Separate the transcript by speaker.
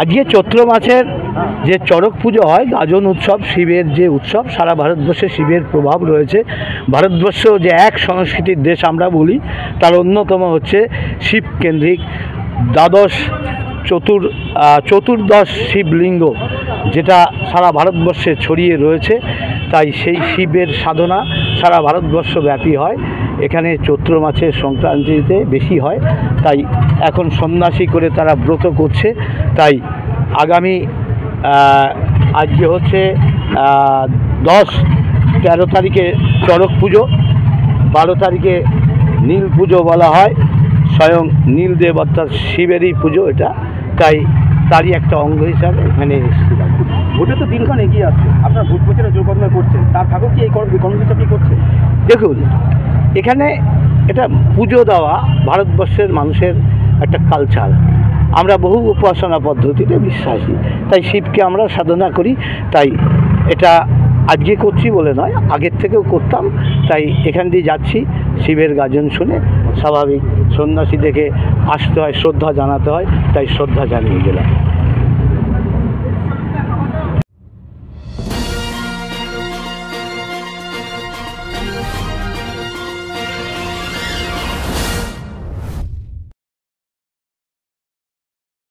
Speaker 1: আজকে চৈত্র মাসের যে চড়ক পুজো হয়, গাজন উৎসব, শিবের যে উৎসব, সারা ভারতবর্ষে শিবের প্রভাব রয়েছে। ভারতবর্ষ যে এক সংস্কৃতির দেশ আমরা বলি, তার অন্যতম হচ্ছে শিবকেন্দ্রিক চতুর্দশ শিবলিঙ্গ, যেটা সারা ভারতবর্ষে ছড়িয়ে রয়েছে। তাই সেই শিবের সাধনা সারা ভারতবর্ষ ব্যাপী হয়। এখানে চৈত্র মাসের সংক্রান্তিতে বেশি হয়, তাই এখন সন্ন্যাসী করে তারা ব্রত করছে। তাই আগামী আজকে হচ্ছে 10-13 তারিখে চড়ক পুজো, 12 তারিখে নীল পুজো বলা হয়, স্বয়ং নীলদেব অর্থাৎ শিবেরই পুজো এটা। তাই তারই একটা অঙ্গ হিসাবে এখানে এসেছিলাম।
Speaker 2: ভোটে তো দিনক্ষণ এগিয়ে আসছে, আপনার ভোট প্রচারে যোগদান করছেন, তার থাকো কি এই কর্মসূচি আপনি করছেন?
Speaker 1: দেখুন, এখানে এটা পুজো দেওয়া ভারতবর্ষের মানুষের একটা কালচার। আমরা বহু উপাসনা পদ্ধতিতে বিশ্বাসী, তাই শিবকে আমরা সাধনা করি। তাই এটা আজকে করছি বলে নয়, আগের থেকেও করতাম। তাই এখান দিয়ে যাচ্ছি, শিবের গাজন শুনে স্বাভাবিক সন্ন্যাসী দেখে আসতে হয়, শ্রদ্ধা জানাতে হয়, তাই শ্রদ্ধা জানিয়ে গেলাম।